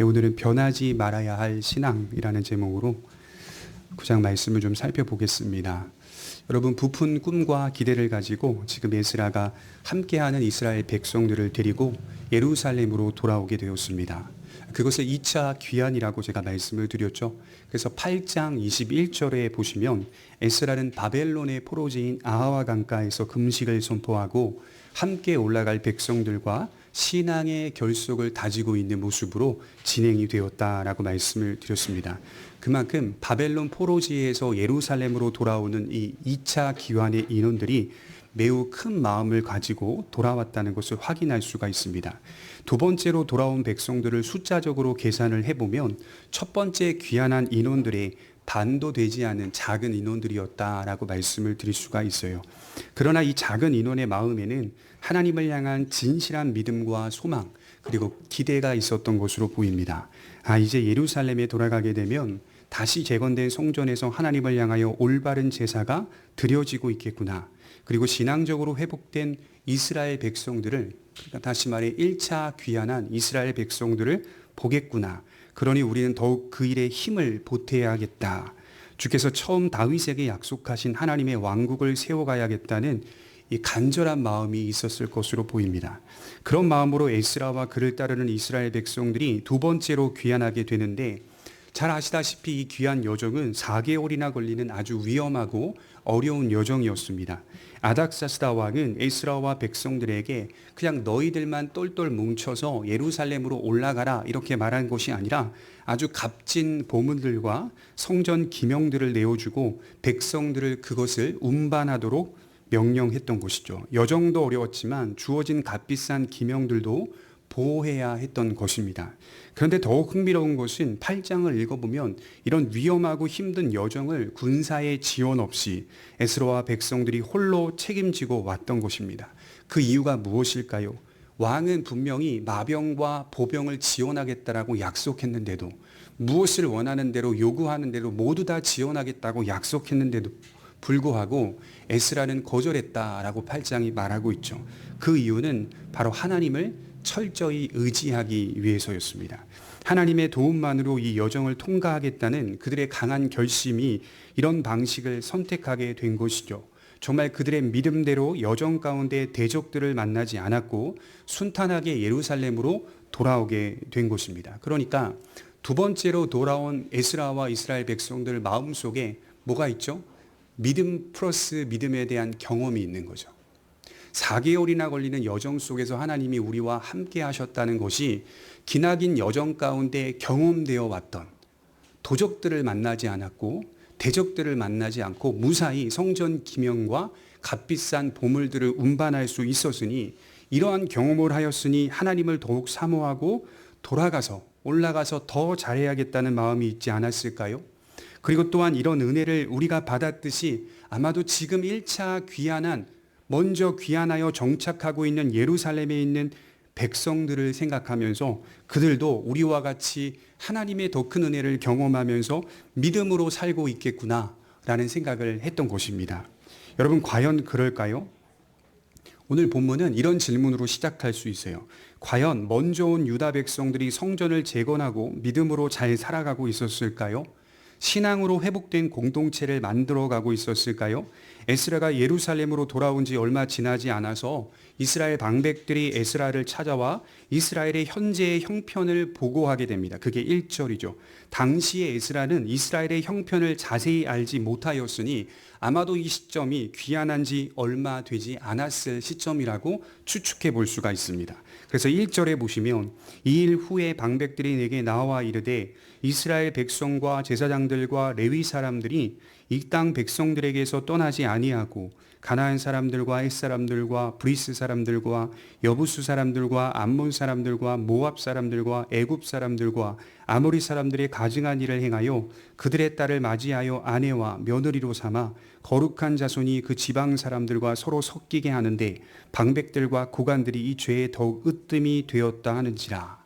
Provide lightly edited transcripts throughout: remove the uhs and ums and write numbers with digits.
오늘은 변하지 말아야 할 신앙이라는 제목으로 구장 말씀을 좀 살펴보겠습니다. 여러분, 부푼 꿈과 기대를 가지고 지금 에스라가 함께하는 이스라엘 백성들을 데리고 예루살렘으로 돌아오게 되었습니다. 그것을 2차 귀환이라고 제가 말씀을 드렸죠. 그래서 8장 21절에 보시면 에스라는 바벨론의 포로지인 아하와 강가에서 금식을 선포하고 함께 올라갈 백성들과 신앙의 결속을 다지고 있는 모습으로 진행이 되었다라고 말씀을 드렸습니다. 그만큼 바벨론 포로지에서 예루살렘으로 돌아오는 이 2차 귀환의 인원들이 매우 큰 마음을 가지고 돌아왔다는 것을 확인할 수가 있습니다. 두 번째로 돌아온 백성들을 숫자적으로 계산을 해보면 첫 번째 귀환한 인원들의 반도 되지 않은 작은 인원들이었다라고 말씀을 드릴 수가 있어요. 그러나 이 작은 인원의 마음에는 하나님을 향한 진실한 믿음과 소망 그리고 기대가 있었던 것으로 보입니다. 이제 예루살렘에 돌아가게 되면 다시 재건된 성전에서 하나님을 향하여 올바른 제사가 드려지고 있겠구나. 그리고 신앙적으로 회복된 이스라엘 백성들을, 그러니까 다시 말해 1차 귀환한 이스라엘 백성들을 보겠구나. 그러니 우리는 더욱 그 일에 힘을 보태야겠다. 주께서 처음 다윗에게 약속하신 하나님의 왕국을 세워가야겠다는 이 간절한 마음이 있었을 것으로 보입니다. 그런 마음으로 에스라와 그를 따르는 이스라엘 백성들이 두 번째로 귀환하게 되는데, 잘 아시다시피 이 귀환 여정은 4개월이나 걸리는 아주 위험하고 어려운 여정이었습니다. 아닥사스다 왕은 에스라와 백성들에게 그냥 너희들만 똘똘 뭉쳐서 예루살렘으로 올라가라 이렇게 말한 것이 아니라 아주 값진 보물들과 성전 기명들을 내어주고 백성들을 그것을 운반하도록 명령했던 것이죠. 여정도 어려웠지만 주어진 값비싼 기명들도 보호해야 했던 것입니다. 그런데 더욱 흥미로운 것은 8장을 읽어보면 이런 위험하고 힘든 여정을 군사의 지원 없이 에스라와 백성들이 홀로 책임지고 왔던 것입니다. 그 이유가 무엇일까요? 왕은 분명히 마병과 보병을 지원하겠다라고 약속했는데도, 무엇을 원하는 대로 요구하는 대로 모두 다 지원하겠다고 약속했는데도 불구하고 에스라는 거절했다라고 8장이 말하고 있죠. 그 이유는 바로 하나님을 철저히 의지하기 위해서였습니다. 하나님의 도움만으로 이 여정을 통과하겠다는 그들의 강한 결심이 이런 방식을 선택하게 된 것이죠. 정말 그들의 믿음대로 여정 가운데 대적들을 만나지 않았고 순탄하게 예루살렘으로 돌아오게 된 것입니다. 그러니까 두 번째로 돌아온 에스라와 이스라엘 백성들 마음속에 뭐가 있죠? 믿음 플러스 믿음에 대한 경험이 있는 거죠. 4개월이나 걸리는 여정 속에서 하나님이 우리와 함께 하셨다는 것이 기나긴 여정 가운데 경험되어 왔던, 도적들을 만나지 않았고 대적들을 만나지 않고 무사히 성전 기명과 값비싼 보물들을 운반할 수 있었으니, 이러한 경험을 하였으니 하나님을 더욱 사모하고 돌아가서 올라가서 더 잘해야겠다는 마음이 있지 않았을까요? 그리고 또한 이런 은혜를 우리가 받았듯이 아마도 지금 1차 귀환한, 먼저 귀환하여 정착하고 있는 예루살렘에 있는 백성들을 생각하면서 그들도 우리와 같이 하나님의 더 큰 은혜를 경험하면서 믿음으로 살고 있겠구나라는 생각을 했던 것입니다. 여러분, 과연 그럴까요? 오늘 본문은 이런 질문으로 시작할 수 있어요. 과연 먼저 온 유다 백성들이 성전을 재건하고 믿음으로 잘 살아가고 있었을까요? 신앙으로 회복된 공동체를 만들어가고 있었을까요? 에스라가 예루살렘으로 돌아온 지 얼마 지나지 않아서 이스라엘 방백들이 에스라를 찾아와 이스라엘의 현재의 형편을 보고하게 됩니다. 그게 1절이죠. 당시에 에스라는 이스라엘의 형편을 자세히 알지 못하였으니 아마도 이 시점이 귀환한 지 얼마 되지 않았을 시점이라고 추측해 볼 수가 있습니다. 그래서 1절에 보시면 이 일 후에 방백들이 내게 나와 이르되 이스라엘 백성과 제사장들과 레위 사람들이 이 땅 백성들에게서 떠나지 아니하고 가나안 사람들과 헷 사람들과 브리스 사람들과 여부수 사람들과 암몬 사람들과 모압 사람들과 애굽 사람들과 아모리 사람들의 가증한 일을 행하여 그들의 딸을 맞이하여 아내와 며느리로 삼아 거룩한 자손이 그 지방 사람들과 서로 섞이게 하는데 방백들과 고관들이 이 죄에 더욱 으뜸이 되었다 하는지라.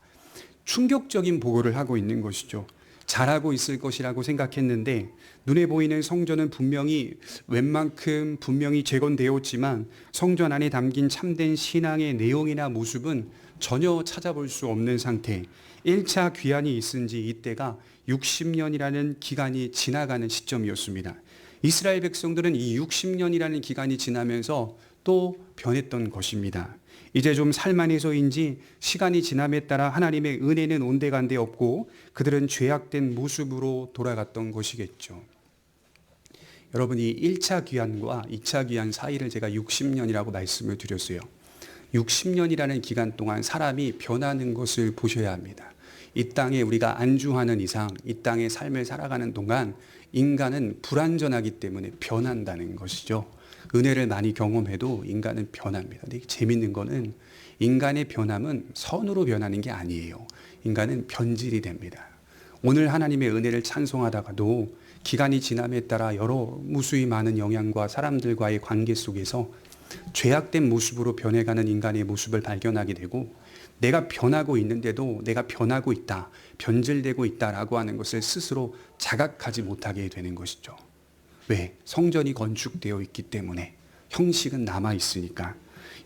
충격적인 보고를 하고 있는 것이죠. 잘하고 있을 것이라고 생각했는데 눈에 보이는 성전은 분명히 웬만큼 분명히 재건되었지만 성전 안에 담긴 참된 신앙의 내용이나 모습은 전혀 찾아볼 수 없는 상태. 1차 귀환이 있은 지 이때가 60년이라는 기간이 지나가는 시점이었습니다. 이스라엘 백성들은 이 60년이라는 기간이 지나면서 또 변했던 것입니다. 이제 좀 살만해서인지 시간이 지남에 따라 하나님의 은혜는 온데간데 없고 그들은 죄악된 모습으로 돌아갔던 것이겠죠. 여러분, 이 1차 귀환과 2차 귀환 사이를 제가 60년이라고 말씀을 드렸어요. 60년이라는 기간 동안 사람이 변하는 것을 보셔야 합니다. 이 땅에 우리가 안주하는 이상, 이 땅의 삶을 살아가는 동안 인간은 불완전하기 때문에 변한다는 것이죠. 은혜를 많이 경험해도 인간은 변합니다. 근데 재밌는 거는 인간의 변함은 선으로 변하는 게 아니에요. 인간은 변질이 됩니다. 오늘 하나님의 은혜를 찬송하다가도 기간이 지남에 따라 여러 무수히 많은 영향과 사람들과의 관계 속에서 죄악된 모습으로 변해가는 인간의 모습을 발견하게 되고, 내가 변하고 있는데도 내가 변하고 있다, 변질되고 있다라고 하는 것을 스스로 자각하지 못하게 되는 것이죠. 왜? 성전이 건축되어 있기 때문에. 형식은 남아 있으니까.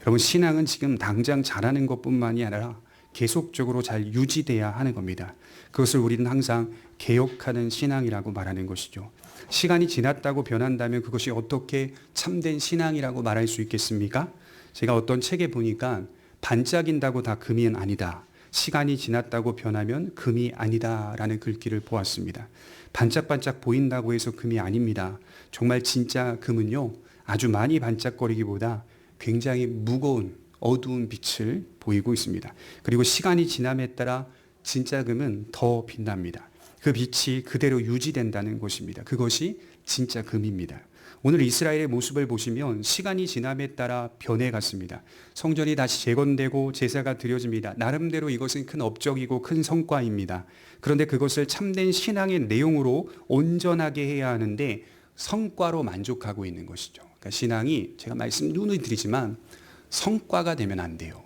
여러분, 신앙은 지금 당장 잘하는 것뿐만이 아니라 계속적으로 잘 유지돼야 하는 겁니다. 그것을 우리는 항상 개혁하는 신앙이라고 말하는 것이죠. 시간이 지났다고 변한다면 그것이 어떻게 참된 신앙이라고 말할 수 있겠습니까? 제가 어떤 책에 보니까 반짝인다고 다 금이 아니다, 시간이 지났다고 변하면 금이 아니다라는 글귀를 보았습니다. 반짝반짝 보인다고 해서 금이 아닙니다. 정말 진짜 금은요, 아주 많이 반짝거리기보다 굉장히 무거운 어두운 빛을 보이고 있습니다. 그리고 시간이 지남에 따라 진짜 금은 더 빛납니다. 그 빛이 그대로 유지된다는 것입니다. 그것이 진짜 금입니다. 오늘 이스라엘의 모습을 보시면 시간이 지남에 따라 변해갔습니다. 성전이 다시 재건되고 제사가 드려집니다. 나름대로 이것은 큰 업적이고 큰 성과입니다. 그런데 그것을 참된 신앙의 내용으로 온전하게 해야 하는데 성과로 만족하고 있는 것이죠. 그러니까 신앙이, 제가 말씀 누누이 드리지만, 성과가 되면 안 돼요.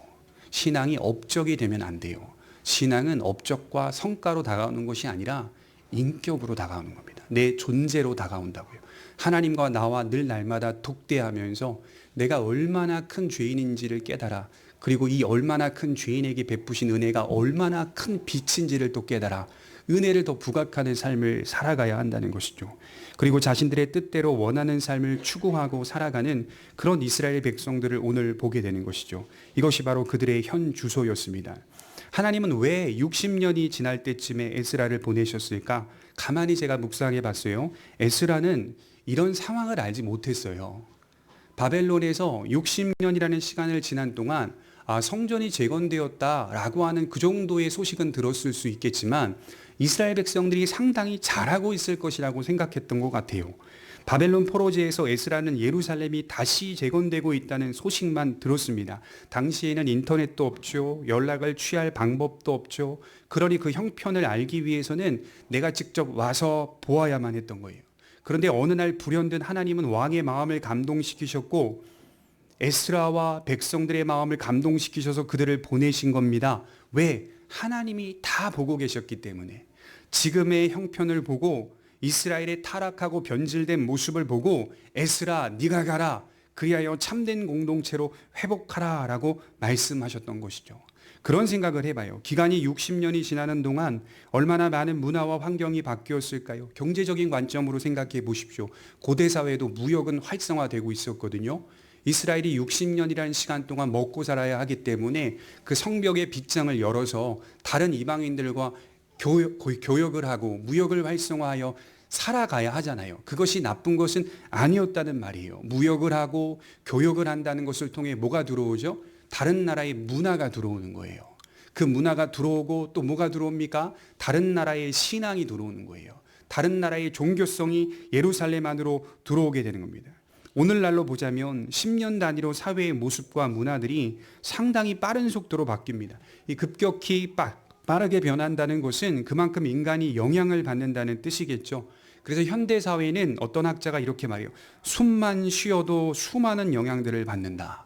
신앙이 업적이 되면 안 돼요. 신앙은 업적과 성과로 다가오는 것이 아니라 인격으로 다가오는 겁니다. 내 존재로 다가온다고요. 하나님과 나와 늘 날마다 독대하면서 내가 얼마나 큰 죄인인지를 깨달아, 그리고 이 얼마나 큰 죄인에게 베푸신 은혜가 얼마나 큰 빛인지를 또 깨달아 은혜를 더 부각하는 삶을 살아가야 한다는 것이죠. 그리고 자신들의 뜻대로 원하는 삶을 추구하고 살아가는 그런 이스라엘 백성들을 오늘 보게 되는 것이죠. 이것이 바로 그들의 현 주소였습니다. 하나님은 왜 60년이 지날 때쯤에 에스라를 보내셨을까? 가만히 제가 묵상해 봤어요. 에스라는 이런 상황을 알지 못했어요. 바벨론에서 60년이라는 시간을 지난 동안 성전이 재건되었다라고 하는 그 정도의 소식은 들었을 수 있겠지만 이스라엘 백성들이 상당히 잘하고 있을 것이라고 생각했던 것 같아요. 바벨론 포로제에서 에스라는 예루살렘이 다시 재건되고 있다는 소식만 들었습니다. 당시에는 인터넷도 없죠. 연락을 취할 방법도 없죠. 그러니 그 형편을 알기 위해서는 내가 직접 와서 보아야만 했던 거예요. 그런데 어느 날 불현듯 하나님은 왕의 마음을 감동시키셨고 에스라와 백성들의 마음을 감동시키셔서 그들을 보내신 겁니다. 왜? 하나님이 다 보고 계셨기 때문에. 지금의 형편을 보고 이스라엘의 타락하고 변질된 모습을 보고 에스라, 네가 가라, 그리하여 참된 공동체로 회복하라 라고 말씀하셨던 것이죠. 그런 생각을 해봐요. 기간이 60년이 지나는 동안 얼마나 많은 문화와 환경이 바뀌었을까요? 경제적인 관점으로 생각해 보십시오. 고대 사회에도 무역은 활성화되고 있었거든요. 이스라엘이 60년이라는 시간 동안 먹고 살아야 하기 때문에 그 성벽의 빗장을 열어서 다른 이방인들과 교역을 하고 무역을 활성화하여 살아가야 하잖아요. 그것이 나쁜 것은 아니었다는 말이에요. 무역을 하고 교역을 한다는 것을 통해 뭐가 들어오죠? 다른 나라의 문화가 들어오는 거예요. 그 문화가 들어오고 또 뭐가 들어옵니까? 다른 나라의 신앙이 들어오는 거예요. 다른 나라의 종교성이 예루살렘 안으로 들어오게 되는 겁니다. 오늘날로 보자면 10년 단위로 사회의 모습과 문화들이 상당히 빠른 속도로 바뀝니다. 이 급격히 빠르게 변한다는 것은 그만큼 인간이 영향을 받는다는 뜻이겠죠. 그래서 현대 사회는 어떤 학자가 이렇게 말해요. 숨만 쉬어도 수많은 영향들을 받는다.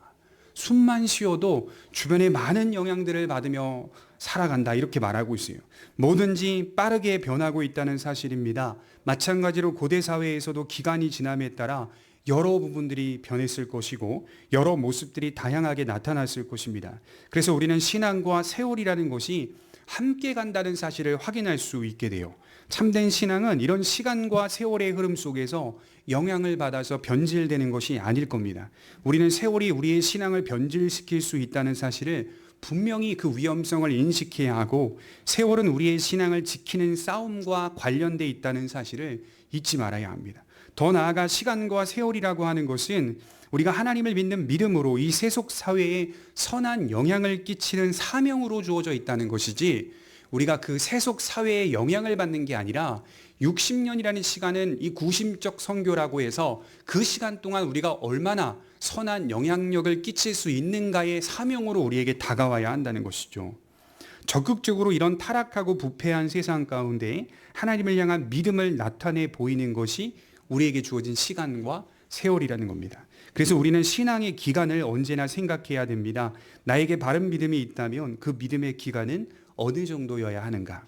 숨만 쉬어도 주변에 많은 영향들을 받으며 살아간다, 이렇게 말하고 있어요. 뭐든지 빠르게 변하고 있다는 사실입니다. 마찬가지로 고대 사회에서도 기간이 지남에 따라 여러 부분들이 변했을 것이고 여러 모습들이 다양하게 나타났을 것입니다. 그래서 우리는 신앙과 세월이라는 것이 함께 간다는 사실을 확인할 수 있게 돼요. 참된 신앙은 이런 시간과 세월의 흐름 속에서 영향을 받아서 변질되는 것이 아닐 겁니다. 우리는 세월이 우리의 신앙을 변질시킬 수 있다는 사실을 분명히 그 위험성을 인식해야 하고, 세월은 우리의 신앙을 지키는 싸움과 관련돼 있다는 사실을 잊지 말아야 합니다. 더 나아가 시간과 세월이라고 하는 것은 우리가 하나님을 믿는 믿음으로 이 세속 사회에 선한 영향을 끼치는 사명으로 주어져 있다는 것이지, 우리가 그 세속 사회에 영향을 받는 게 아니라 60년이라는 시간은 이 구심적 선교라고 해서 그 시간 동안 우리가 얼마나 선한 영향력을 끼칠 수 있는가의 사명으로 우리에게 다가와야 한다는 것이죠. 적극적으로 이런 타락하고 부패한 세상 가운데 하나님을 향한 믿음을 나타내 보이는 것이 우리에게 주어진 시간과 세월이라는 겁니다. 그래서 우리는 신앙의 기간을 언제나 생각해야 됩니다. 나에게 바른 믿음이 있다면 그 믿음의 기간은 어느 정도여야 하는가?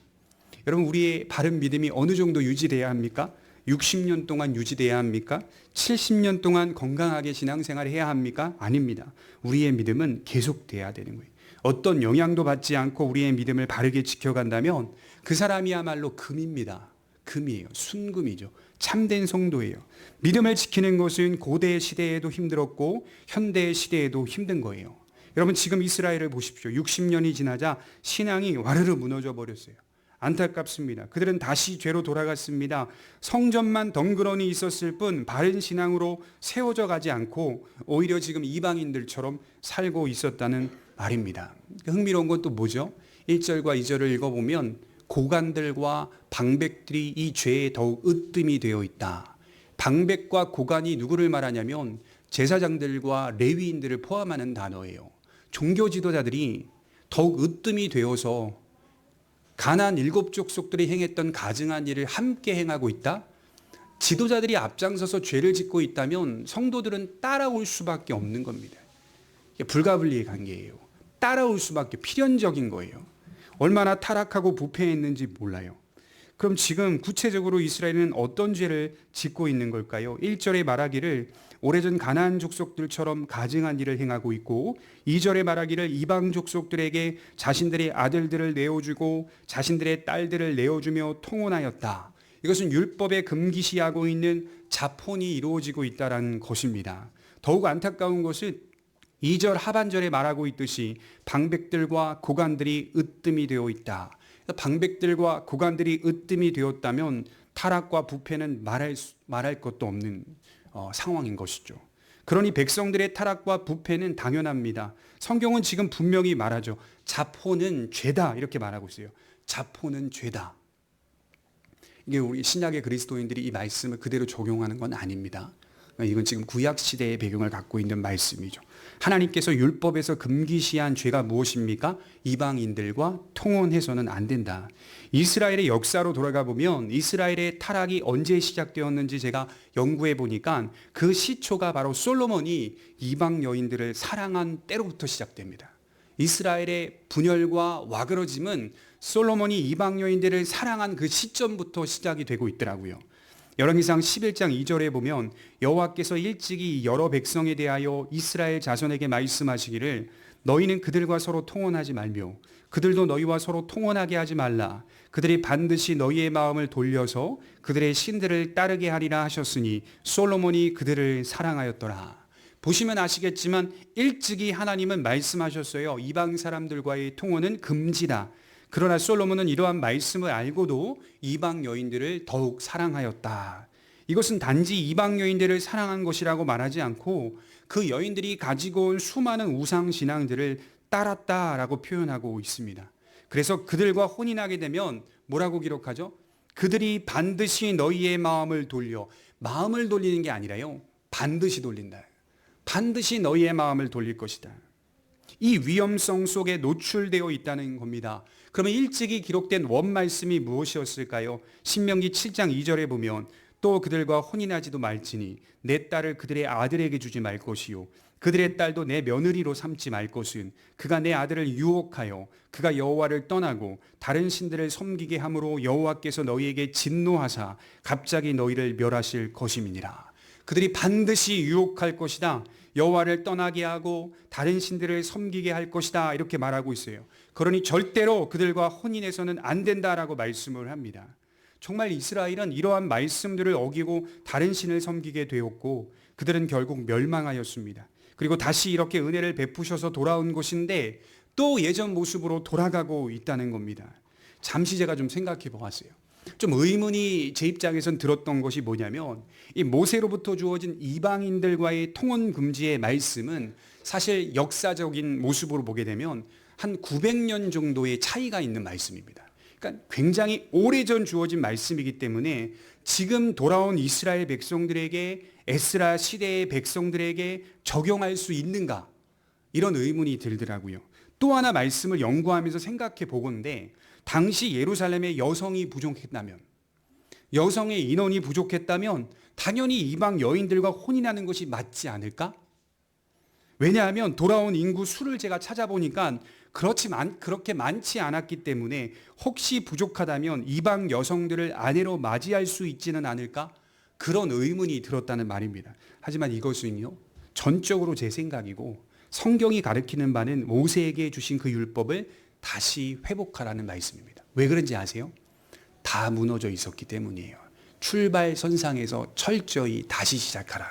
여러분, 우리의 바른 믿음이 어느 정도 유지돼야 합니까? 60년 동안 유지돼야 합니까? 70년 동안 건강하게 신앙생활을 해야 합니까? 아닙니다. 우리의 믿음은 계속돼야 되는 거예요. 어떤 영향도 받지 않고 우리의 믿음을 바르게 지켜간다면 그 사람이야말로 금입니다. 금이에요. 순금이죠. 참된 성도예요. 믿음을 지키는 것은 고대 시대에도 힘들었고 현대 시대에도 힘든 거예요. 여러분, 지금 이스라엘을 보십시오. 60년이 지나자 신앙이 와르르 무너져 버렸어요. 안타깝습니다. 그들은 다시 죄로 돌아갔습니다. 성전만 덩그러니 있었을 뿐 바른 신앙으로 세워져 가지 않고 오히려 지금 이방인들처럼 살고 있었다는 말입니다. 흥미로운 건 또 뭐죠? 1절과 2절을 읽어보면 고관들과 방백들이 이 죄에 더욱 으뜸이 되어 있다. 방백과 고관이 누구를 말하냐면 제사장들과 레위인들을 포함하는 단어예요. 종교 지도자들이 더욱 으뜸이 되어서 가나안 7 족속들이 행했던 가증한 일을 함께 행하고 있다. 지도자들이 앞장서서 죄를 짓고 있다면 성도들은 따라올 수밖에 없는 겁니다. 이게 불가분리의 관계예요. 따라올 수밖에, 필연적인 거예요. 얼마나 타락하고 부패했는지 몰라요. 그럼 지금 구체적으로 이스라엘은 어떤 죄를 짓고 있는 걸까요? 1절에 말하기를 오래전 가나안 족속들처럼 가증한 일을 행하고 있고, 2절에 말하기를 이방 족속들에게 자신들의 아들들을 내어주고 자신들의 딸들을 내어주며 통혼하였다. 이것은 율법에 금기시하고 있는 자폰이 이루어지고 있다는 것입니다. 더욱 안타까운 것은 2절 하반절에 말하고 있듯이 방백들과 고관들이 으뜸이 되어 있다. 방백들과 고관들이 으뜸이 되었다면 타락과 부패는 말할 것도 없는 상황인 것이죠. 그러니 백성들의 타락과 부패는 당연합니다. 성경은 지금 분명히 말하죠. 자포는 죄다, 이렇게 말하고 있어요. 자포는 죄다. 이게 우리 신약의 그리스도인들이 이 말씀을 그대로 적용하는 건 아닙니다. 이건 지금 구약 시대의 배경을 갖고 있는 말씀이죠. 하나님께서 율법에서 금기시한 죄가 무엇입니까? 이방인들과 통혼해서는 안 된다. 이스라엘의 역사로 돌아가 보면 이스라엘의 타락이 언제 시작되었는지 제가 연구해 보니까 그 시초가 바로 솔로몬이 이방 여인들을 사랑한 때로부터 시작됩니다. 이스라엘의 분열과 와그러짐은 솔로몬이 이방 여인들을 사랑한 그 시점부터 시작이 되고 있더라고요. 열왕기상 11장 2절에 보면 여호와께서 일찍이 여러 백성에 대하여 이스라엘 자손에게 말씀하시기를 너희는 그들과 서로 통혼하지 말며 그들도 너희와 서로 통혼하게 하지 말라. 그들이 반드시 너희의 마음을 돌려서 그들의 신들을 따르게 하리라 하셨으니 솔로몬이 그들을 사랑하였더라. 보시면 아시겠지만 일찍이 하나님은 말씀하셨어요. 이방 사람들과의 통혼은 금지다. 그러나 솔로몬은 이러한 말씀을 알고도 이방 여인들을 더욱 사랑하였다. 이것은 단지 이방 여인들을 사랑한 것이라고 말하지 않고 그 여인들이 가지고 온 수많은 우상 신앙들을 따랐다라고 표현하고 있습니다. 그래서 그들과 혼인하게 되면 뭐라고 기록하죠? 그들이 반드시 너희의 마음을 돌려, 마음을 돌리는 게 아니라요, 반드시 돌린다. 반드시 너희의 마음을 돌릴 것이다. 이 위험성 속에 노출되어 있다는 겁니다. 그러면 일찍이 기록된 원말씀이 무엇이었을까요? 신명기 7장 2절에 보면 또 그들과 혼인하지도 말지니 내 딸을 그들의 아들에게 주지 말 것이요 그들의 딸도 내 며느리로 삼지 말 것은 그가 내 아들을 유혹하여 그가 여호와를 떠나고 다른 신들을 섬기게 함으로 여호와께서 너희에게 진노하사 갑자기 너희를 멸하실 것임이니라. 그들이 반드시 유혹할 것이다. 여호와를 떠나게 하고 다른 신들을 섬기게 할 것이다. 이렇게 말하고 있어요. 그러니 절대로 그들과 혼인해서는 안 된다라고 말씀을 합니다. 정말 이스라엘은 이러한 말씀들을 어기고 다른 신을 섬기게 되었고 그들은 결국 멸망하였습니다. 그리고 다시 이렇게 은혜를 베푸셔서 돌아온 것인데 또 예전 모습으로 돌아가고 있다는 겁니다. 잠시 제가 좀 생각해 보았어요. 좀 의문이 제 입장에선 들었던 것이 뭐냐면 이 모세로부터 주어진 이방인들과의 통혼 금지의 말씀은 사실 역사적인 모습으로 보게 되면 한 900년 정도의 차이가 있는 말씀입니다. 그러니까 굉장히 오래전 주어진 말씀이기 때문에 지금 돌아온 이스라엘 백성들에게 에스라 시대의 백성들에게 적용할 수 있는가 이런 의문이 들더라고요. 또 하나 말씀을 연구하면서 생각해 보건대 당시 예루살렘에 여성이 부족했다면 여성의 인원이 부족했다면 당연히 이방 여인들과 혼인하는 것이 맞지 않을까? 왜냐하면 돌아온 인구 수를 제가 찾아보니까 그렇게 많지 않았기 때문에 혹시 부족하다면 이방 여성들을 아내로 맞이할 수 있지는 않을까? 그런 의문이 들었다는 말입니다. 하지만 이것은요, 전적으로 제 생각이고 성경이 가르치는 바는 모세에게 주신 그 율법을 다시 회복하라는 말씀입니다. 왜 그런지 아세요? 다 무너져 있었기 때문이에요. 출발선상에서 철저히 다시 시작하라.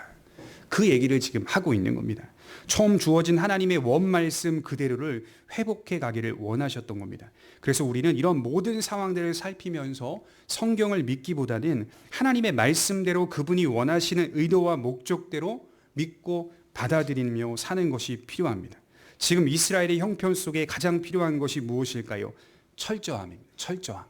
그 얘기를 지금 하고 있는 겁니다. 처음 주어진 하나님의 원말씀 그대로를 회복해 가기를 원하셨던 겁니다. 그래서 우리는 이런 모든 상황들을 살피면서 성경을 믿기보다는 하나님의 말씀대로 그분이 원하시는 의도와 목적대로 믿고 받아들이며 사는 것이 필요합니다. 지금 이스라엘의 형편 속에 가장 필요한 것이 무엇일까요? 철저함입니다. 철저함.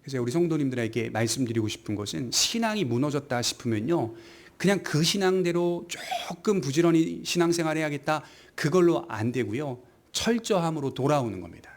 그래서 우리 성도님들에게 말씀드리고 싶은 것은 신앙이 무너졌다 싶으면요, 그냥 그 신앙대로 조금 부지런히 신앙생활 해야겠다, 그걸로 안 되고요, 철저함으로 돌아오는 겁니다.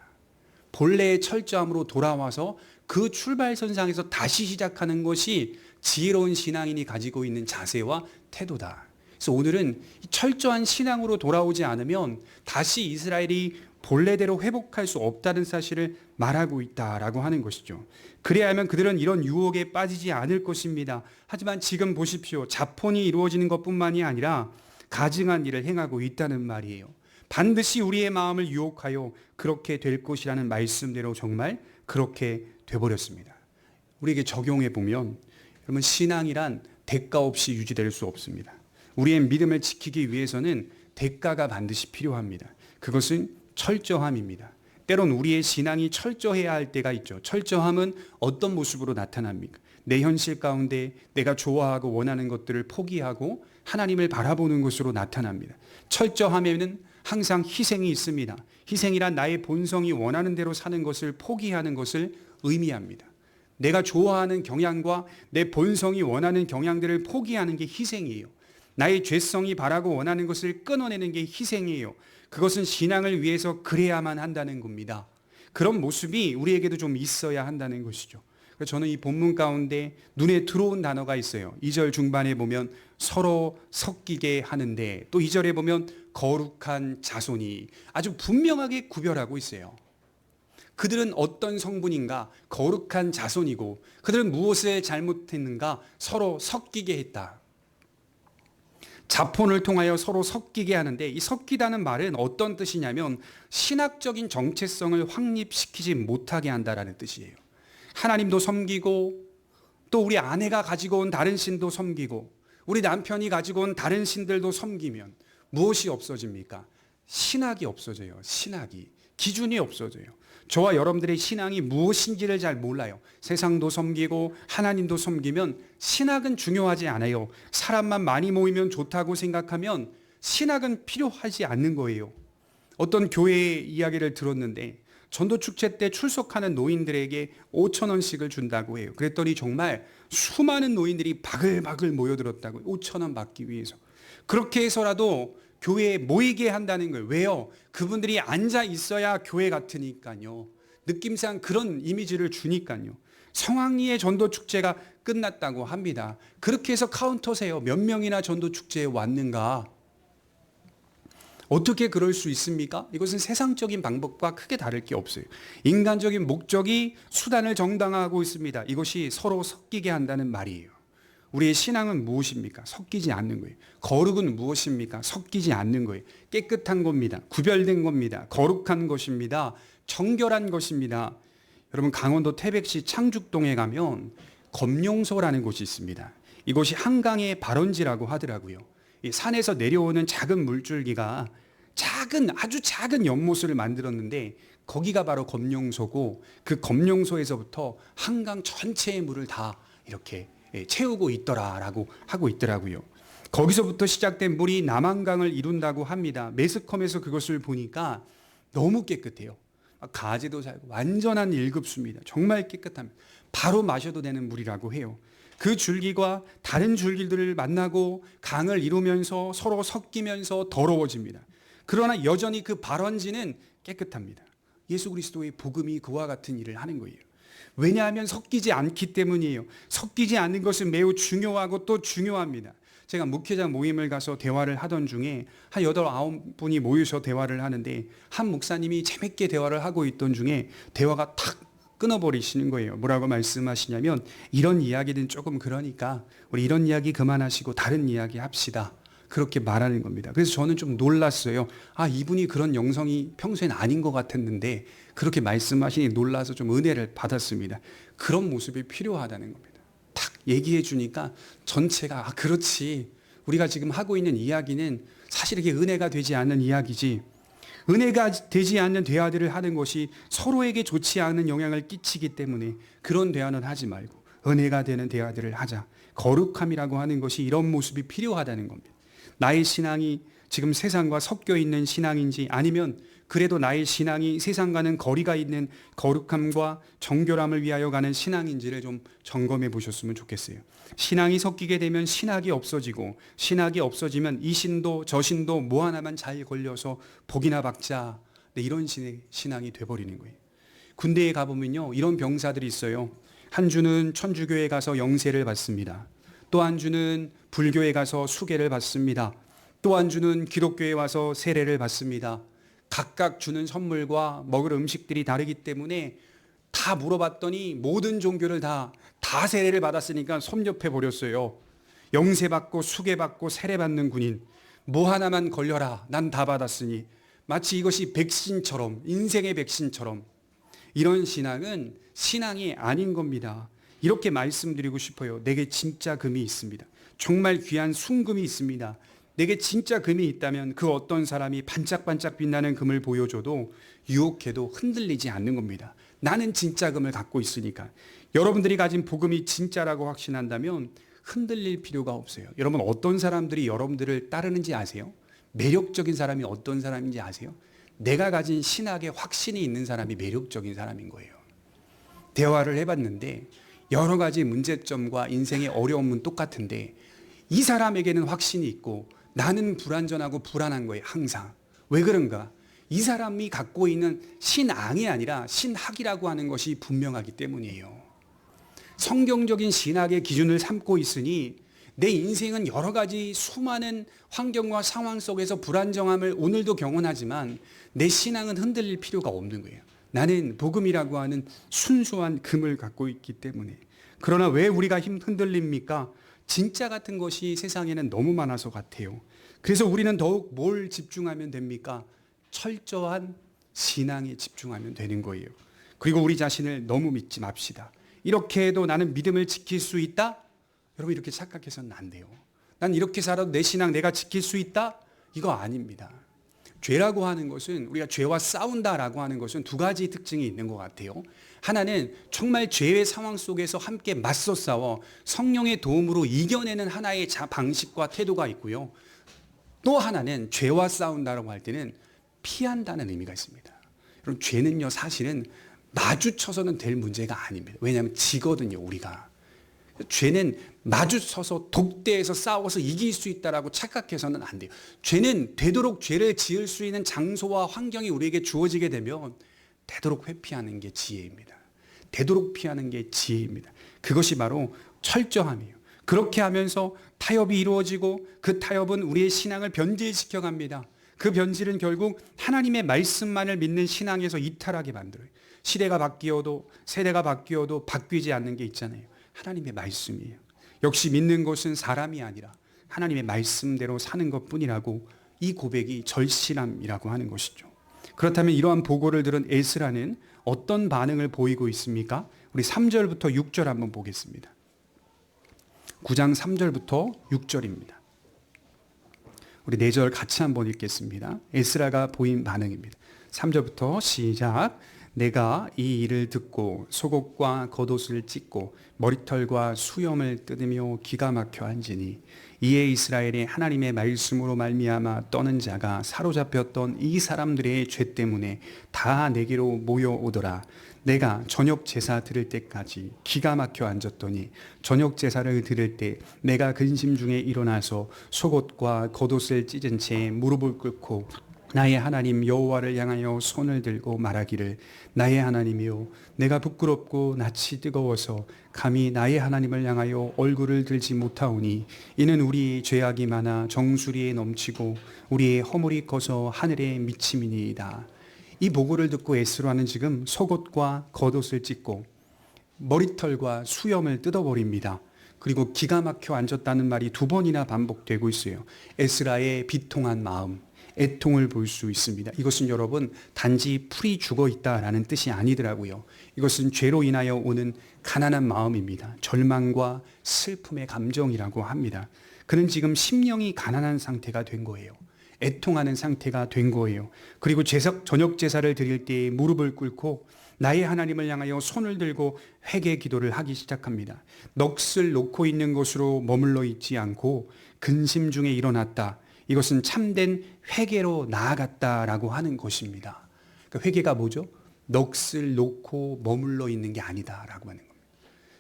본래의 철저함으로 돌아와서 그 출발선상에서 다시 시작하는 것이 지혜로운 신앙인이 가지고 있는 자세와 태도다. 그래서 오늘은 철저한 신앙으로 돌아오지 않으면 다시 이스라엘이 본래대로 회복할 수 없다는 사실을 말하고 있다라고 하는 것이죠. 그래야 하면 그들은 이런 유혹에 빠지지 않을 것입니다. 하지만 지금 보십시오. 자폰이 이루어지는 것뿐만이 아니라 가증한 일을 행하고 있다는 말이에요. 반드시 우리의 마음을 유혹하여 그렇게 될 것이라는 말씀대로 정말 그렇게 돼버렸습니다. 우리에게 적용해 보면 여러분, 신앙이란 대가 없이 유지될 수 없습니다. 우리의 믿음을 지키기 위해서는 대가가 반드시 필요합니다. 그것은 철저함입니다. 때론 우리의 신앙이 철저해야 할 때가 있죠. 철저함은 어떤 모습으로 나타납니까? 내 현실 가운데 내가 좋아하고 원하는 것들을 포기하고 하나님을 바라보는 것으로 나타납니다. 철저함에는 항상 희생이 있습니다. 희생이란 나의 본성이 원하는 대로 사는 것을 포기하는 것을 의미합니다. 내가 좋아하는 경향과 내 본성이 원하는 경향들을 포기하는 게 희생이에요. 나의 죄성이 바라고 원하는 것을 끊어내는 게 희생이에요. 그것은 신앙을 위해서 그래야만 한다는 겁니다. 그런 모습이 우리에게도 좀 있어야 한다는 것이죠. 그래서 저는 이 본문 가운데 눈에 들어온 단어가 있어요. 2절 중반에 보면 서로 섞이게 하는데, 또 2절에 보면 거룩한 자손이, 아주 분명하게 구별하고 있어요. 그들은 어떤 성분인가? 거룩한 자손이고, 그들은 무엇을 잘못했는가? 서로 섞이게 했다. 자폰을 통하여 서로 섞이게 하는데, 이 섞이다는 말은 어떤 뜻이냐면 신학적인 정체성을 확립시키지 못하게 한다라는 뜻이에요. 하나님도 섬기고, 또 우리 아내가 가지고 온 다른 신도 섬기고, 우리 남편이 가지고 온 다른 신들도 섬기면 무엇이 없어집니까? 신학이 없어져요. 신학이. 기준이 없어져요. 저와 여러분들의 신앙이 무엇인지를 잘 몰라요. 세상도 섬기고 하나님도 섬기면 신학은 중요하지 않아요. 사람만 많이 모이면 좋다고 생각하면 신학은 필요하지 않는 거예요. 어떤 교회의 이야기를 들었는데 전도축제 때 출석하는 노인들에게 5,000원씩을 준다고 해요. 그랬더니 정말 수많은 노인들이 바글바글 모여들었다고요. 5,000원 받기 위해서. 그렇게 해서라도 교회에 모이게 한다는 거예요. 왜요? 그분들이 앉아 있어야 교회 같으니까요. 느낌상 그런 이미지를 주니까요. 성황리의 전도축제가 끝났다고 합니다. 그렇게 해서 카운터 세요. 몇 명이나 전도축제에 왔는가? 어떻게 그럴 수 있습니까? 이것은 세상적인 방법과 크게 다를 게 없어요. 인간적인 목적이 수단을 정당화하고 있습니다. 이것이 서로 섞이게 한다는 말이에요. 우리의 신앙은 무엇입니까? 섞이지 않는 거예요. 거룩은 무엇입니까? 섞이지 않는 거예요. 깨끗한 겁니다. 구별된 겁니다. 거룩한 것입니다. 정결한 것입니다. 여러분, 강원도 태백시 창죽동에 가면 검룡소라는 곳이 있습니다. 이곳이 한강의 발원지라고 하더라고요. 이 산에서 내려오는 작은 물줄기가 아주 작은 연못을 만들었는데 거기가 바로 검룡소고, 그 검룡소에서부터 한강 전체의 물을 다 이렇게 채우고 있더라라고 하고 있더라고요. 거기서부터 시작된 물이 남한강을 이룬다고 합니다. 매스컴에서 그것을 보니까 너무 깨끗해요. 가지도 살고 완전한 1급수입니다. 정말 깨끗합니다. 바로 마셔도 되는 물이라고 해요. 그 줄기가 다른 줄기들을 만나고 강을 이루면서 서로 섞이면서 더러워집니다. 그러나 여전히 그 발원지는 깨끗합니다. 예수 그리스도의 복음이 그와 같은 일을 하는 거예요. 왜냐하면 섞이지 않기 때문이에요. 섞이지 않는 것은 매우 중요하고 또 중요합니다. 제가 목회자 모임을 가서 대화를 하던 중에 한 8, 9분이 모여서 대화를 하는데 한 목사님이 재밌게 대화를 하고 있던 중에 대화가 탁 끊어버리시는 거예요. 뭐라고 말씀하시냐면, 이런 이야기는 조금 그러니까 우리 이런 이야기 그만하시고 다른 이야기 합시다. 그렇게 말하는 겁니다. 그래서 저는 좀 놀랐어요. 이분이 그런 영성이 평소엔 아닌 것 같았는데 그렇게 말씀하시니 놀라서 좀 은혜를 받았습니다. 그런 모습이 필요하다는 겁니다. 탁 얘기해 주니까 전체가 그렇지, 우리가 지금 하고 있는 이야기는 사실 이게 은혜가 되지 않는 이야기지, 은혜가 되지 않는 대화들을 하는 것이 서로에게 좋지 않은 영향을 끼치기 때문에 그런 대화는 하지 말고 은혜가 되는 대화들을 하자. 거룩함이라고 하는 것이 이런 모습이 필요하다는 겁니다. 나의 신앙이 지금 세상과 섞여 있는 신앙인지, 아니면 그래도 나의 신앙이 세상과는 거리가 있는 거룩함과 정결함을 위하여 가는 신앙인지를 좀 점검해 보셨으면 좋겠어요. 신앙이 섞이게 되면 신학이 없어지고, 신학이 없어지면 이 신도 저 신도 뭐 하나만 잘 걸려서 복이나 박자, 이런 신앙이 돼버리는 거예요. 군대에 가보면요, 이런 병사들이 있어요. 한 주는 천주교에 가서 영세를 받습니다. 또 한 주는 불교에 가서 수계를 받습니다. 또 한 주는 기독교에 와서 세례를 받습니다. 각각 주는 선물과 먹을 음식들이 다르기 때문에 다 물어봤더니 모든 종교를 다 세례를 받았으니까 섭렵해 버렸어요. 영세 받고 수계 받고 세례 받는 군인, 뭐 하나만 걸려라, 난 다 받았으니. 마치 이것이 백신처럼, 인생의 백신처럼. 이런 신앙은 신앙이 아닌 겁니다. 이렇게 말씀드리고 싶어요. 내게 진짜 금이 있습니다. 정말 귀한 순금이 있습니다. 내게 진짜 금이 있다면 그 어떤 사람이 반짝반짝 빛나는 금을 보여줘도 유혹해도 흔들리지 않는 겁니다. 나는 진짜 금을 갖고 있으니까. 여러분들이 가진 복음이 진짜라고 확신한다면 흔들릴 필요가 없어요. 여러분, 어떤 사람들이 여러분들을 따르는지 아세요? 매력적인 사람이 어떤 사람인지 아세요? 내가 가진 신학에 확신이 있는 사람이 매력적인 사람인 거예요. 대화를 해봤는데 여러 가지 문제점과 인생의 어려움은 똑같은데 이 사람에게는 확신이 있고 나는 불안전하고 불안한 거예요. 항상. 왜 그런가? 이 사람이 갖고 있는 신앙이 아니라 신학이라고 하는 것이 분명하기 때문이에요. 성경적인 신학의 기준을 삼고 있으니 내 인생은 여러 가지 수많은 환경과 상황 속에서 불안정함을 오늘도 경험하지만 내 신앙은 흔들릴 필요가 없는 거예요. 나는 복음이라고 하는 순수한 금을 갖고 있기 때문에. 그러나 왜 우리가 흔들립니까? 진짜 같은 것이 세상에는 너무 많아서 같아요. 그래서 우리는 더욱 뭘 집중하면 됩니까? 철저한 신앙에 집중하면 되는 거예요. 그리고 우리 자신을 너무 믿지 맙시다. 이렇게 해도 나는 믿음을 지킬 수 있다? 여러분, 이렇게 착각해서는 안 돼요. 난 이렇게 살아도 내 신앙 내가 지킬 수 있다? 이거 아닙니다. 죄라고 하는 것은, 우리가 죄와 싸운다라고 하는 것은 두 가지 특징이 있는 것 같아요. 하나는 정말 죄의 상황 속에서 함께 맞서 싸워 성령의 도움으로 이겨내는 하나의 방식과 태도가 있고요. 또 하나는 죄와 싸운다라고 할 때는 피한다는 의미가 있습니다. 여러분, 죄는요, 사실은 마주쳐서는 될 문제가 아닙니다. 왜냐하면 지거든요, 우리가. 죄는 마주쳐서 독대해서 싸워서 이길 수 있다라고 착각해서는 안 돼요. 죄는 되도록 죄를 지을 수 있는 장소와 환경이 우리에게 주어지게 되면 되도록 회피하는 게 지혜입니다. 되도록 피하는 게 지혜입니다. 그것이 바로 철저함이에요. 그렇게 하면서 타협이 이루어지고 그 타협은 우리의 신앙을 변질시켜 갑니다. 그 변질은 결국 하나님의 말씀만을 믿는 신앙에서 이탈하게 만들어요. 시대가 바뀌어도 세대가 바뀌어도 바뀌지 않는 게 있잖아요. 하나님의 말씀이에요. 역시 믿는 것은 사람이 아니라 하나님의 말씀대로 사는 것뿐이라고, 이 고백이 절실함이라고 하는 것이죠. 그렇다면 이러한 보고를 들은 에스라는 어떤 반응을 보이고 있습니까? 우리 3절부터 6절 한번 보겠습니다. 9장 3절부터 6절입니다. 우리 4절 같이 한번 읽겠습니다. 에스라가 보인 반응입니다. 3절부터 시작. 내가 이 일을 듣고 속옷과 겉옷을 찢고 머리털과 수염을 뜯으며 기가 막혀 앉으니 이에 이스라엘의 하나님의 말씀으로 말미암아 떠는 자가 사로잡혔던 이 사람들의 죄 때문에 다 내게로 모여오더라. 내가 저녁 제사 드릴 때까지 기가 막혀 앉았더니 저녁 제사를 드릴 때 내가 근심 중에 일어나서 속옷과 겉옷을 찢은 채 무릎을 꿇고 나의 하나님 여호와를 향하여 손을 들고 말하기를 나의 하나님이요 내가 부끄럽고 낯이 뜨거워서 감히 나의 하나님을 향하여 얼굴을 들지 못하오니 이는 우리의 죄악이 많아 정수리에 넘치고 우리의 허물이 커서 하늘에 미침이니이다. 이 보고를 듣고 에스라는 지금 속옷과 겉옷을 찢고 머리털과 수염을 뜯어버립니다. 그리고 기가 막혀 앉았다는 말이 2번이나 반복되고 있어요. 에스라의 비통한 마음, 애통을 볼 수 있습니다. 이것은 여러분 단지 풀이 죽어 있다라는 뜻이 아니더라고요. 이것은 죄로 인하여 오는 가난한 마음입니다. 절망과 슬픔의 감정이라고 합니다. 그는 지금 심령이 가난한 상태가 된 거예요. 애통하는 상태가 된 거예요. 그리고 저녁 제사를 드릴 때 무릎을 꿇고 나의 하나님을 향하여 손을 들고 회개 기도를 하기 시작합니다. 넋을 놓고 있는 것으로 머물러 있지 않고 근심 중에 일어났다. 이것은 참된 회개로 나아갔다라고 하는 것입니다. 그러니까 회개가 뭐죠? 넋을 놓고 머물러 있는 게 아니다라고 하는 겁니다.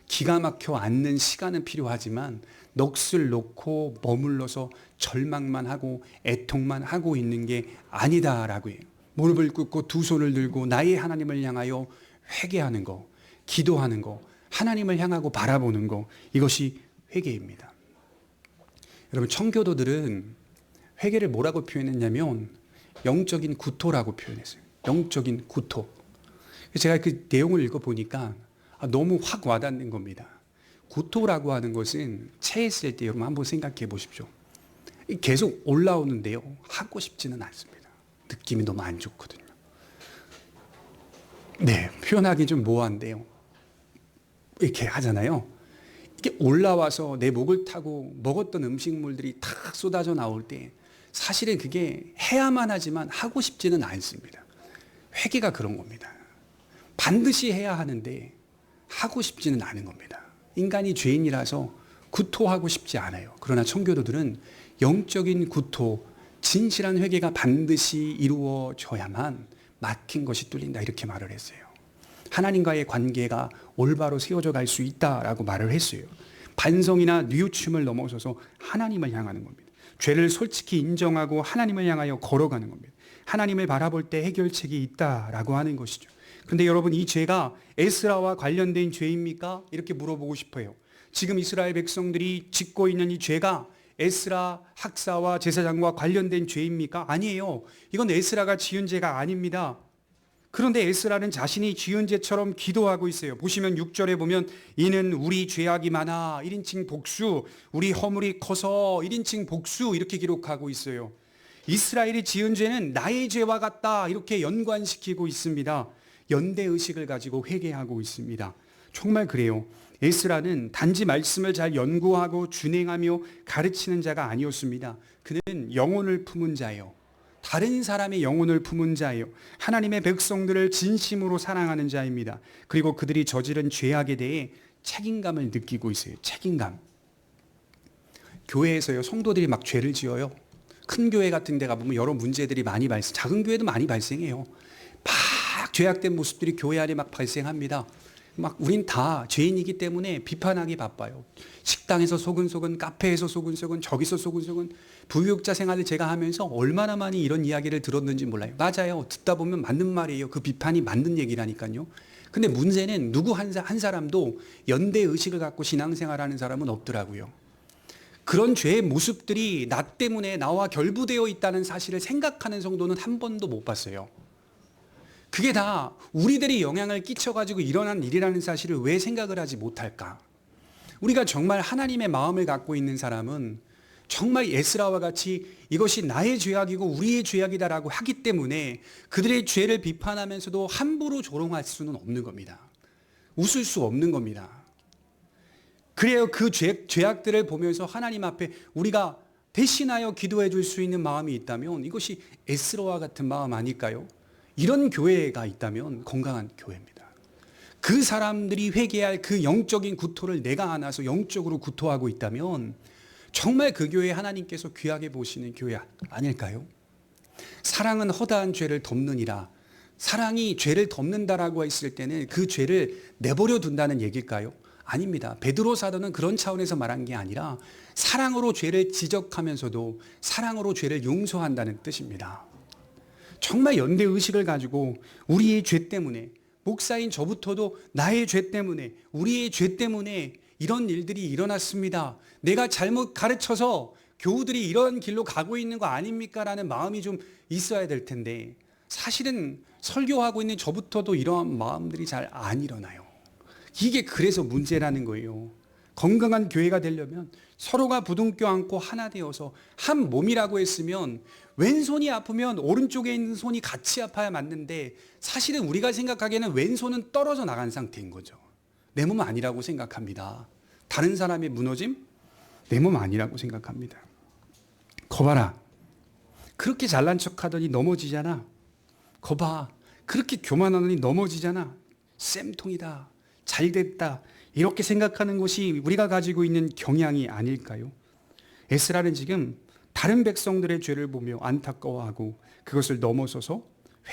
기가 막혀 앉는 시간은 필요하지만 넋을 놓고 머물러서 절망만 하고 애통만 하고 있는 게 아니다라고 해요. 무릎을 꿇고 두 손을 들고 나의 하나님을 향하여 회개하는 거, 기도하는 거, 하나님을 향하고 바라보는 거, 이것이 회개입니다. 여러분, 청교도들은 회개를 뭐라고 표현했냐면 영적인 구토라고 표현했어요. 영적인 구토. 제가 그 내용을 읽어보니까 너무 확 와닿는 겁니다. 구토라고 하는 것은 체했을 때 여러분 한번 생각해 보십시오. 계속 올라오는데요. 하고 싶지는 않습니다. 느낌이 너무 안 좋거든요. 네, 표현하기 좀 모호한데요. 이렇게 하잖아요. 이게 올라와서 내 목을 타고 먹었던 음식물들이 탁 쏟아져 나올 때 사실은 그게 해야만 하지만 하고 싶지는 않습니다. 회개가 그런 겁니다. 반드시 해야 하는데 하고 싶지는 않은 겁니다. 인간이 죄인이라서 구토하고 싶지 않아요. 그러나 청교도들은 영적인 구토, 진실한 회개가 반드시 이루어져야만 막힌 것이 뚫린다 이렇게 말을 했어요. 하나님과의 관계가 올바로 세워져 갈 수 있다라고 말을 했어요. 반성이나 뉘우침을 넘어서서 하나님을 향하는 겁니다. 죄를 솔직히 인정하고 하나님을 향하여 걸어가는 겁니다. 하나님을 바라볼 때 해결책이 있다라고 하는 것이죠. 그런데 여러분, 이 죄가 에스라와 관련된 죄입니까? 이렇게 물어보고 싶어요. 지금 이스라엘 백성들이 짓고 있는 이 죄가 에스라 학사와 제사장과 관련된 죄입니까? 아니에요. 이건 에스라가 지은 죄가 아닙니다. 그런데 에스라는 자신이 지은 죄처럼 기도하고 있어요. 보시면 6절에 보면 이는 우리 죄악이 많아 1인칭 복수, 우리 허물이 커서 1인칭 복수 이렇게 기록하고 있어요. 이스라엘이 지은 죄는 나의 죄와 같다 이렇게 연관시키고 있습니다. 연대의식을 가지고 회개하고 있습니다. 정말 그래요. 에스라는 단지 말씀을 잘 연구하고 준행하며 가르치는 자가 아니었습니다. 그는 영혼을 품은 자예요. 다른 사람의 영혼을 품은 자예요. 하나님의 백성들을 진심으로 사랑하는 자입니다. 그리고 그들이 저지른 죄악에 대해 책임감을 느끼고 있어요. 책임감. 교회에서요, 성도들이 막 죄를 지어요. 큰 교회 같은 데 가보면 여러 문제들이 많이 발생, 작은 교회도 많이 발생해요. 막 죄악된 모습들이 교회 안에 막 발생합니다. 막 우린 다 죄인이기 때문에 비판하기 바빠요. 식당에서 소근소근, 카페에서 소근소근, 저기서 소근소근. 부유육자 생활을 제가 하면서 얼마나 많이 이런 이야기를 들었는지 몰라요. 맞아요. 듣다 보면 맞는 말이에요. 그 비판이 맞는 얘기라니까요. 근데 문제는 누구 한 사람도 연대의식을 갖고 신앙생활하는 사람은 없더라고요. 그런 죄의 모습들이 나 때문에 나와 결부되어 있다는 사실을 생각하는 성도는 한 번도 못 봤어요. 그게 다 우리들이 영향을 끼쳐가지고 일어난 일이라는 사실을 왜 생각을 하지 못할까? 우리가 정말 하나님의 마음을 갖고 있는 사람은 정말 에스라와 같이 이것이 나의 죄악이고 우리의 죄악이다라고 하기 때문에 그들의 죄를 비판하면서도 함부로 조롱할 수는 없는 겁니다. 웃을 수 없는 겁니다. 그래요. 그 죄악들을 보면서 하나님 앞에 우리가 대신하여 기도해 줄 수 있는 마음이 있다면 이것이 에스라와 같은 마음 아닐까요? 이런 교회가 있다면 건강한 교회입니다. 그 사람들이 회개할 그 영적인 구토를 내가 안아서 영적으로 구토하고 있다면 정말 그 교회 하나님께서 귀하게 보시는 교회 아닐까요? 사랑은 허다한 죄를 덮느니라. 사랑이 죄를 덮는다라고 했을 때는 그 죄를 내버려 둔다는 얘기일까요? 아닙니다. 베드로 사도는 그런 차원에서 말한 게 아니라 사랑으로 죄를 지적하면서도 사랑으로 죄를 용서한다는 뜻입니다. 정말 연대의식을 가지고 우리의 죄 때문에, 목사인 저부터도 나의 죄 때문에, 우리의 죄 때문에 이런 일들이 일어났습니다. 내가 잘못 가르쳐서 교우들이 이런 길로 가고 있는 거 아닙니까? 라는 마음이 좀 있어야 될 텐데 사실은 설교하고 있는 저부터도 이러한 마음들이 잘 안 일어나요. 이게 그래서 문제라는 거예요. 건강한 교회가 되려면 서로가 부둥켜 안고 하나 되어서 한 몸이라고 했으면 왼손이 아프면 오른쪽에 있는 손이 같이 아파야 맞는데 사실은 우리가 생각하기에는 왼손은 떨어져 나간 상태인 거죠. 내 몸 아니라고 생각합니다. 다른 사람의 무너짐? 내 몸 아니라고 생각합니다. 거봐라. 그렇게 잘난 척하더니 넘어지잖아. 거봐. 그렇게 교만하더니 넘어지잖아. 쌤통이다. 잘됐다. 이렇게 생각하는 것이 우리가 가지고 있는 경향이 아닐까요? 에스라는 지금 다른 백성들의 죄를 보며 안타까워하고 그것을 넘어서서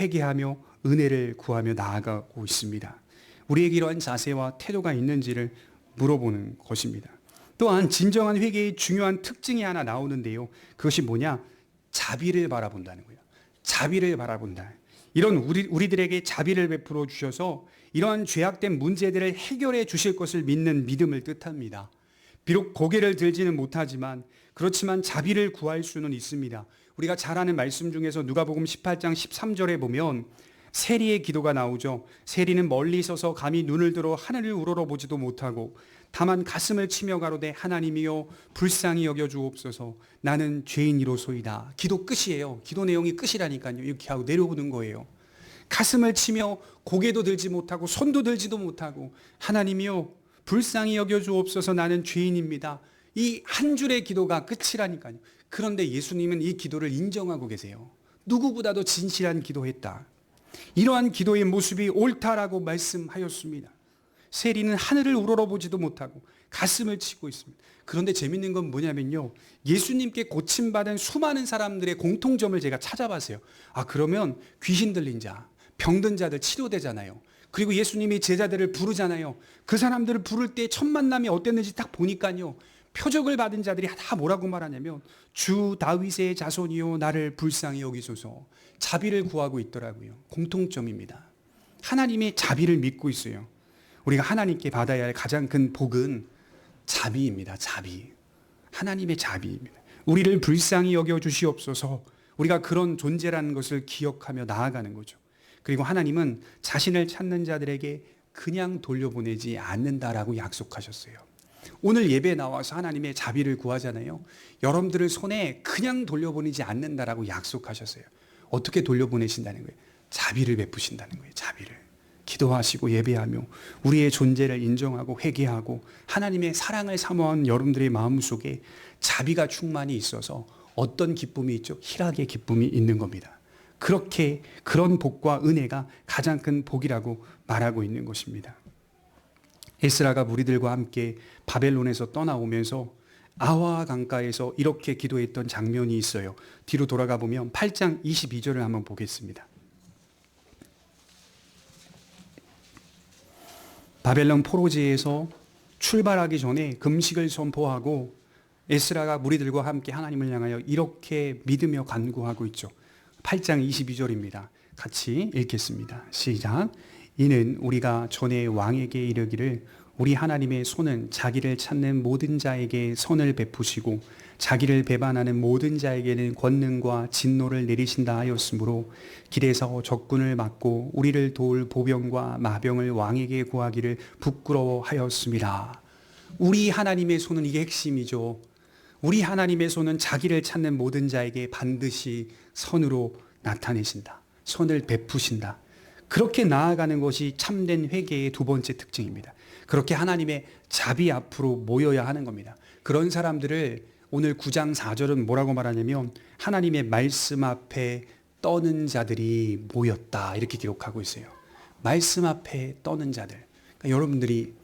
회개하며 은혜를 구하며 나아가고 있습니다. 우리에게 이러한 자세와 태도가 있는지를 물어보는 것입니다. 또한 진정한 회개의 중요한 특징이 하나 나오는데요. 그것이 뭐냐? 자비를 바라본다는 거예요. 자비를 바라본다. 이런 우리들에게 자비를 베풀어 주셔서 이러한 죄악된 문제들을 해결해 주실 것을 믿는 믿음을 뜻합니다. 비록 고개를 들지는 못하지만 그렇지만 자비를 구할 수는 있습니다. 우리가 잘 아는 말씀 중에서 누가복음 18장 13절에 보면 세리의 기도가 나오죠. 세리는 멀리 서서 감히 눈을 들어 하늘을 우러러보지도 못하고 다만 가슴을 치며 가로되 하나님이여 불쌍히 여겨주옵소서 나는 죄인이로소이다. 기도 끝이에요. 기도 내용이 끝이라니까요. 이렇게 하고 내려오는 거예요. 가슴을 치며 고개도 들지 못하고 손도 들지도 못하고 하나님이여 불쌍히 여겨주옵소서 나는 죄인입니다. 이 한 줄의 기도가 끝이라니까요. 그런데 예수님은 이 기도를 인정하고 계세요. 누구보다도 진실한 기도했다. 이러한 기도의 모습이 옳다라고 말씀하였습니다. 세리는 하늘을 우러러보지도 못하고 가슴을 치고 있습니다. 그런데 재밌는 건 뭐냐면요. 예수님께 고침받은 수많은 사람들의 공통점을 제가 찾아봤어요. 그러면 귀신 들린 자, 병든 자들 치료되잖아요. 그리고 예수님이 제자들을 부르잖아요. 그 사람들을 부를 때 첫 만남이 어땠는지 딱 보니까요. 표적을 받은 자들이 다 뭐라고 말하냐면 주 다윗의 자손이요 나를 불쌍히 여기소서. 자비를 구하고 있더라고요. 공통점입니다. 하나님의 자비를 믿고 있어요. 우리가 하나님께 받아야 할 가장 큰 복은 자비입니다. 자비. 하나님의 자비입니다. 우리를 불쌍히 여겨 주시옵소서. 우리가 그런 존재라는 것을 기억하며 나아가는 거죠. 그리고 하나님은 자신을 찾는 자들에게 그냥 돌려보내지 않는다라고 약속하셨어요. 오늘 예배에 나와서 하나님의 자비를 구하잖아요. 여러분들을 손에 그냥 돌려보내지 않는다라고 약속하셨어요. 어떻게 돌려보내신다는 거예요? 자비를 베푸신다는 거예요. 자비를. 기도하시고 예배하며 우리의 존재를 인정하고 회개하고 하나님의 사랑을 사모하는 여러분들의 마음속에 자비가 충만히 있어서 어떤 기쁨이 있죠? 희락의 기쁨이 있는 겁니다. 그렇게 그런 복과 은혜가 가장 큰 복이라고 말하고 있는 것입니다. 에스라가 무리들과 함께 바벨론에서 떠나오면서 아와 강가에서 이렇게 기도했던 장면이 있어요. 뒤로 돌아가 보면 8장 22절을 한번 보겠습니다. 바벨론 포로지에서 출발하기 전에 금식을 선포하고 에스라가 무리들과 함께 하나님을 향하여 이렇게 믿으며 간구하고 있죠. 8장 22절입니다. 같이 읽겠습니다. 시작. 이는 우리가 전에 왕에게 이르기를 우리 하나님의 손은 자기를 찾는 모든 자에게 선을 베푸시고 자기를 배반하는 모든 자에게는 권능과 진노를 내리신다 하였으므로 길에서 적군을 막고 우리를 도울 보병과 마병을 왕에게 구하기를 부끄러워하였습니다. 우리 하나님의 손은 이게 핵심이죠. 우리 하나님의 손은 자기를 찾는 모든 자에게 반드시 선으로 나타내신다. 선을 베푸신다. 그렇게 나아가는 것이 참된 회개의 두 번째 특징입니다. 그렇게 하나님의 자비 앞으로 모여야 하는 겁니다. 그런 사람들을 오늘 9장 4절은 뭐라고 말하냐면 하나님의 말씀 앞에 떠는 자들이 모였다 이렇게 기록하고 있어요. 말씀 앞에 떠는 자들. 그러니까 여러분들이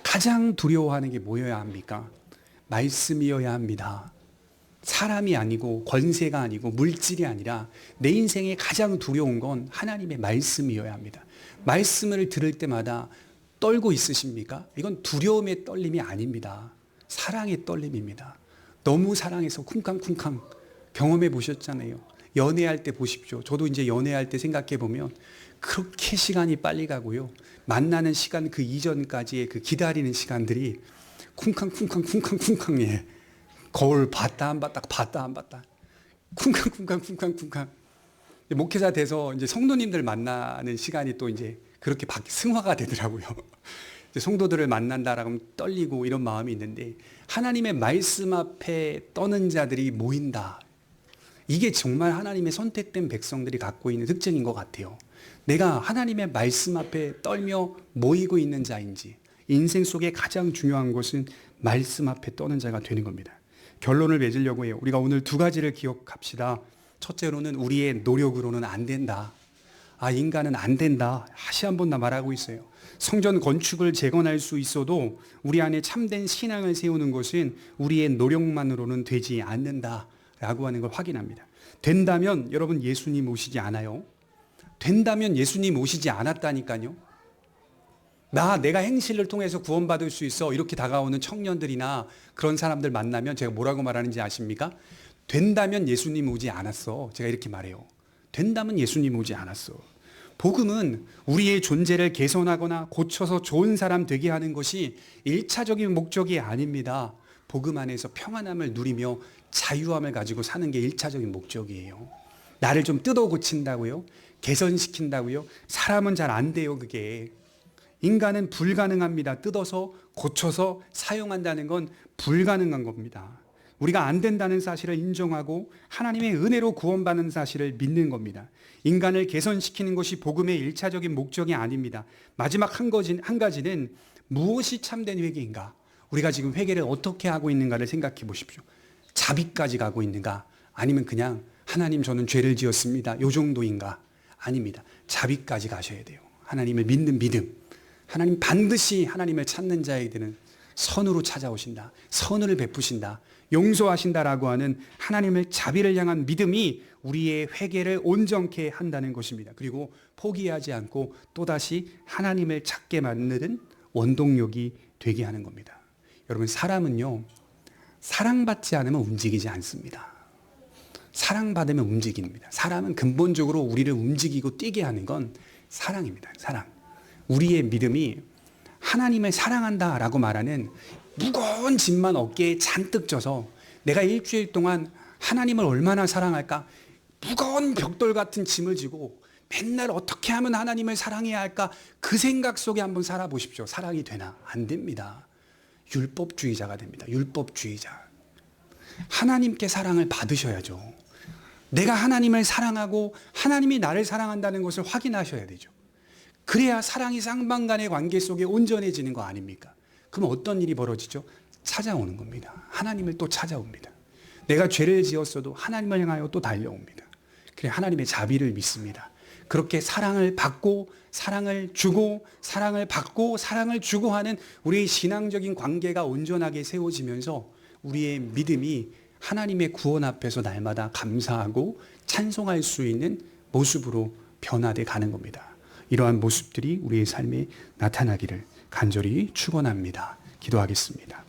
가장 두려워하는 게 뭐여야 합니까? 말씀이어야 합니다. 사람이 아니고 권세가 아니고 물질이 아니라 내 인생에 가장 두려운 건 하나님의 말씀이어야 합니다. 말씀을 들을 때마다 떨고 있으십니까? 이건 두려움의 떨림이 아닙니다. 사랑의 떨림입니다. 너무 사랑해서 쿵쾅쿵쾅 경험해 보셨잖아요. 연애할 때 보십시오. 저도 이제 연애할 때 생각해 보면 그렇게 시간이 빨리 가고요. 만나는 시간 그 이전까지의 그 기다리는 시간들이 쿵쾅쿵쾅 예. 거울 봤다 안 봤다 봤다 안 봤다 쿵쾅 목회자 돼서 이제 성도님들 만나는 시간이 또 이제 그렇게 승화가 되더라고요. 성도들을 만난다라고 하면 떨리고 이런 마음이 있는데 하나님의 말씀 앞에 떠는 자들이 모인다. 이게 정말 하나님의 선택된 백성들이 갖고 있는 특징인 것 같아요. 내가 하나님의 말씀 앞에 떨며 모이고 있는 자인지 인생 속에 가장 중요한 것은 말씀 앞에 떠는 자가 되는 겁니다. 결론을 맺으려고 해요. 우리가 오늘 두 가지를 기억합시다. 첫째로는 우리의 노력으로는 안 된다. 인간은 안 된다. 다시 한 번 더 말하고 있어요. 성전 건축을 재건할 수 있어도 우리 안에 참된 신앙을 세우는 것은 우리의 노력만으로는 되지 않는다라고 하는 걸 확인합니다. 된다면 여러분 예수님 오시지 않아요. 된다면 예수님 오시지 않았다니까요. 내가 행실을 통해서 구원받을 수 있어 이렇게 다가오는 청년들이나 그런 사람들 만나면 제가 뭐라고 말하는지 아십니까? 된다면 예수님 오지 않았어. 제가 이렇게 말해요. 된다면 예수님 오지 않았어. 복음은 우리의 존재를 개선하거나 고쳐서 좋은 사람 되게 하는 것이 1차적인 목적이 아닙니다. 복음 안에서 평안함을 누리며 자유함을 가지고 사는 게 1차적인 목적이에요. 나를 좀 뜯어 고친다고요? 개선시킨다고요? 사람은 잘 안 돼요, 그게. 인간은 불가능합니다. 뜯어서 고쳐서 사용한다는 건 불가능한 겁니다. 우리가 안 된다는 사실을 인정하고 하나님의 은혜로 구원받는 사실을 믿는 겁니다. 인간을 개선시키는 것이 복음의 1차적인 목적이 아닙니다. 마지막 한 가지는 무엇이 참된 회개인가? 우리가 지금 회개를 어떻게 하고 있는가를 생각해 보십시오. 자비까지 가고 있는가? 아니면 그냥 하나님 저는 죄를 지었습니다. 요 정도인가? 아닙니다. 자비까지 가셔야 돼요. 하나님을 믿는 믿음. 하나님 반드시 하나님을 찾는 자에게는 선으로 찾아오신다. 선을 베푸신다. 용서하신다라고 하는 하나님의 자비를 향한 믿음이 우리의 회개를 온전케 한다는 것입니다. 그리고 포기하지 않고 또다시 하나님을 찾게 만드는 원동력이 되게 하는 겁니다. 여러분 사람은요. 사랑받지 않으면 움직이지 않습니다. 사랑받으면 움직입니다. 사람은 근본적으로 우리를 움직이고 뛰게 하는 건 사랑입니다. 사랑. 우리의 믿음이 하나님을 사랑한다라고 말하는 무거운 짐만 어깨에 잔뜩 져서 내가 일주일 동안 하나님을 얼마나 사랑할까? 무거운 벽돌 같은 짐을 지고 맨날 어떻게 하면 하나님을 사랑해야 할까? 그 생각 속에 한번 살아보십시오. 사랑이 되나? 안 됩니다. 율법주의자가 됩니다. 율법주의자. 하나님께 사랑을 받으셔야죠. 내가 하나님을 사랑하고 하나님이 나를 사랑한다는 것을 확인하셔야 되죠. 그래야 사랑이 쌍방간의 관계 속에 온전해지는 거 아닙니까? 그럼 어떤 일이 벌어지죠? 찾아오는 겁니다. 하나님을 또 찾아옵니다. 내가 죄를 지었어도 하나님을 향하여 또 달려옵니다. 그래 하나님의 자비를 믿습니다. 그렇게 사랑을 받고 사랑을 주고 사랑을 받고 사랑을 주고 하는 우리의 신앙적인 관계가 온전하게 세워지면서 우리의 믿음이 하나님의 구원 앞에서 날마다 감사하고 찬송할 수 있는 모습으로 변화돼 가는 겁니다. 이러한 모습들이 우리의 삶에 나타나기를 간절히 축원합니다. 기도하겠습니다.